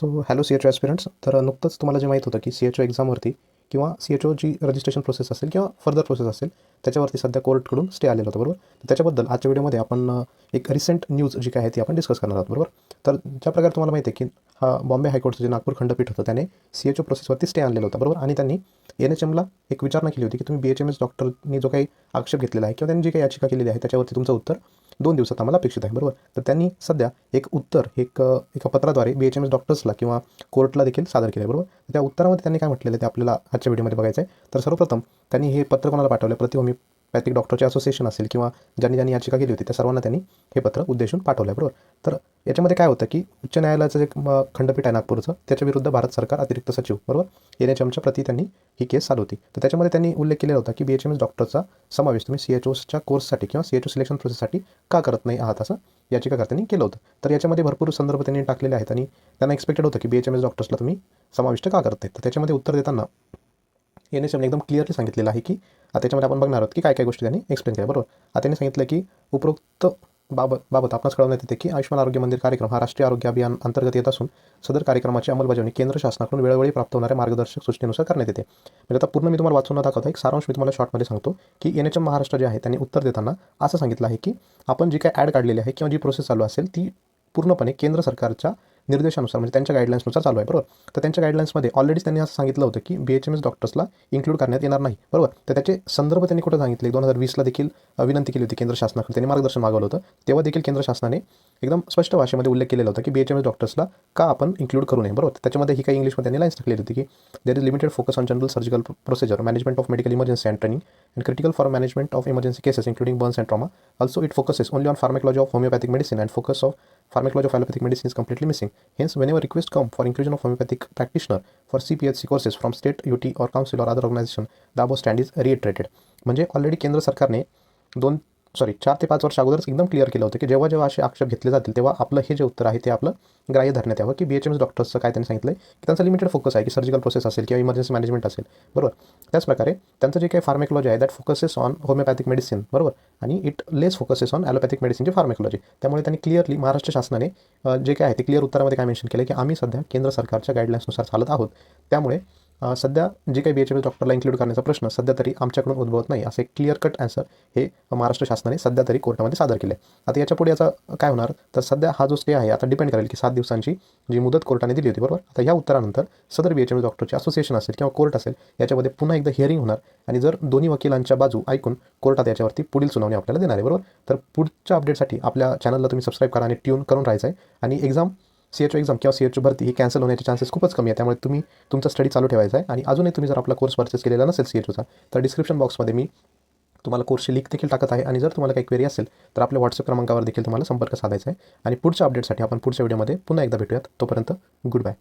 So hello C H O aspirants. तर नुकतंच तुम्हाला जे माहीत होतं की सी एच ओ एक्झामवरती किंवा सी एच ओची रजिस्ट्रेशन प्रोसेस असेल किंवा फर्दर प्रोसेस असेल त्याच्यावरती सध्या कोर्टकडून स्टे आलेलं होतं, बरोबर. तर त्याच्याबद्दल आजच्या व्हिडिओमध्ये आपण एक रिसेंट न्यूज जी काय आहे ती आपण डिस्कस करणार आहोत, बरोबर. तर ज्या प्रकारे तुम्हाला माहिती आहे की बॉम्बे हायकोर्टचं जे नागपूर खंडपीठ होतं त्याने सी एच ओ प्रोसेसवरती स्टे आणलेलं होतं, बरोबर. आणि त्यांनी NHMला एक विचारणा केली होती की तुम्ही BHMS डॉक्टरनी जो काही आक्षेप घेतलेला आहे किंवा त्यांनी जी काही याचिका केलेली आहे त्याच्यावरती तुमचं उत्तर 2 दिवसात आम्हाला अपेक्षित आहे, बरोबर. तर त्यांनी सध्या एक उत्तर एका पत्राद्वारे BHMS डॉक्टर्सला किंवा कोर्टला देखील सादर केलं आहे, बरोबर. त्या उत्तरामध्ये त्यांनी काय म्हटलेलं आहे ते आपल्याला आजच्या व्हिडिओमध्ये बघायचं आहे. तर सर्वप्रथम त्यांनी हे पत्र कोणाला पाठवलं, प्रति होमिओपॅथिक डॉक्टरचे असोसिएशन असेल किंवा ज्यांनी याचिका केली होती त्या सर्वांना त्यांनी हे पत्र उद्देशून पाठवलं आहे, बरोबर. तर याच्यामध्ये काय होतं की उच्च न्यायालयाचं जे खंडपीठ आहे नागपूरचं त्याच्या विरुद्ध भारत सरकार अतिरिक्त सचिव, बरोबर, NHMच्या प्रति त्यांनी ही केस चालू होती. तर त्याच्यामध्ये त्यांनी उल्लेख केलेला होता की BHMS डॉक्टरचा समावेश तुम्ही CHOच्या कोर्ससाठी किंवा CHO सिलेक्शन प्रोसेससाठी का करत नाही आहात असं याचिकाकर्त्यांनी केलं होतं. तर याच्यामध्ये भरपूर संदर्भ त्यांनी टाकलेले आहेत आणि त्यांना एक्सपेक्टेड होतं की BHMS डॉक्टर्सला तुम्ही समाविष्ट का करत नाही. तर त्याच्यामध्ये उत्तर देताना NHMने एकदम क्लिअरली सांगितलेलं आहे की त्याच्यामध्ये आपण बघणार आहोत की काय काय गोष्टी त्यांनी एक्सप्लेन केल्या, बरोबर. त्यांनी सांगितलं की उपरोक्त बाबत आपणास कळवण्यात येते की आयुष्मान आरोग्य मंदिर कार्यक्रम हा राष्ट्रीय आरोग्य अभियान अंतर्गत येत असून सदर कार्यक्रमाची अंमलबजावणी केंद्र शासनाकडून वेळोवेळी प्राप्त होणाऱ्या मार्गदर्शक सूचनेनुसार करण्यात येते. म्हणजे आता पूर्ण मी तुम्हाला वाचून न दाखवता एक सारांश मी तुम्हाला शॉर्टमध्ये सांगतो की NHM महाराष्ट्र जे आहे त्यांनी उत्तर देताना असं सांगितलं आहे की आपण जी काय ॲड काढलेली आहे किंवा जी प्रोसेस चालू असेल ती पूर्णपणे केंद्र सरकारच्या निर्देशानुसार म्हणजे त्यांच्या गाईडलाईन्सनुसार चालू आहे, बरोबर. तर त्यांच्या गाईडलाईन्समध्ये ऑलरेडीच त्यांनी असं सांगितलं होतं की BHMS डॉक्टर्सला इन्क्लूड करण्यात येणार नाही, बरोबर. तर त्याचे संदर्भ त्यांनी कुठं सांगितले, 2020ला देखील विनंती केली होती केंद्र शासनाकडे, त्यांनी मार्गदर्शन मागवलं होतं. तेव्हा देखील केंद्र शासनाने एकदम स्पष्ट भाषेमध्ये उल्लेख केलेला होता की BHMS डॉक्टर्सला का आपण इन्क्लूड करू नये, बरोबर. त्याच्यामध्ये ही काही इंग्लिशमध्ये त्यांनी लाईन्स टाकलेली होती की there is limited focus on general surgical procedure, management of medical emergency and training and critical for management of emergency cases including Burns and trauma. Also it focuses only on pharmacology of homeopathic medicine and focus of pharmacology of allopathic medicine is completely missing. Hence, whenever request come for inclusion of homeopathic practitioner for CPHC courses from state, UT or council or other organization, the above stand is reiterated. म्हणजे already केंद्र सरकारने 4 ते 5 वर्ष अगोदरच एकदम clear केलं होतं की जेव्हा जेव्हा असे आक्षेप घेतले जातील तेव्हा आपलं हे जे उत्तर आहे ते आपलं ग्राह्य धरण्यात यावं की BHMS डॉक्टर्सचं काय त्यांनी सांगितलं की त्यांचं लिमिटेड फोकस आहे की सर्जिकल प्रोसेस असेल किंवा इमर्जन्सी मॅनेजमेंट असेल, बरोबर. त्याचप्रकारे त्यांचं जे काही फार्मॅकोलॉजी आहे that focuses on homeopathic medicine, बरोबर, आणि it less focuses on allopathic मेडिसिनची फार्मॅकोलॉजी. त्यामुळे त्यांनी क्लिअरली महाराष्ट्र शासनाने जे काय आहे ते क्लिअर उत्तरामध्ये काय मेन्शन केलं की आम्ही सध्या केंद्र सरकारच्या गाईडलाईन्सनुसार चालत आहोत. त्यामुळे सध्या जे काही BHMS डॉक्टरला इन्क्लूड करण्याचा प्रश्न सध्या तरी आमच्याकडून उद्भवत नाही, असं एक क्लिअर कट ॲन्सर हे महाराष्ट्र शासनाने सध्या तरी कोर्टामध्ये सादर केलं आहे. आता याच्या पुढे याचा काय होणार, तर सध्या हा जो स्टे आहे आता डिपेंड करेल की 7 दिवसांची जी मुदत कोर्टाने दिली होती, बरोबर. आता या उत्तरानंतर सदर BHMS डॉक्टरचे असोसिएशन असेल किंवा कोर्ट असेल याच्यामध्ये पुन्हा एकदा हिअरिंग होणार आणि जर दोन्ही वकिलांच्या बाजू ऐकून कोर्टात याच्यावरती पुढील सुनावणी आपल्याला देणार आहे, बरोबर. तर पुढच्या अपडेटसाठी आपल्या चॅनलला तुम्ही सबस्क्राईब करा आणि ट्यून करून राहायचं आहे. आणि CHO एक्झाम किंवा CHO भरती ही कॅन्सल होण्याचे चान्सेस खूपच कमी आहे. त्यामुळे तुम्ही तुमचा स्टडी चालू ठेवायचा आहे. आणि अजूनही तुम्ही जर आपला कोर्स परचेस केलेला नसेल CHOचा तर डिस्क्रिप्शन बॉक्समध्ये मी तुम्हाला कोर्सची लिंक देखील टाकत आहे. आणि जर तुम्हाला काही क्वेरी असेल तर आपल्या व्हॉट्सअप क्रमांकावर देखील तुम्हाला संपर्क साधायचा आहे. आणि पुढच्या अपडेटसाठी आपण पुढच्या व्हिडिओमध्ये पुन्हा एकदा भेटूयात. तोपर्यंत गुड बाय.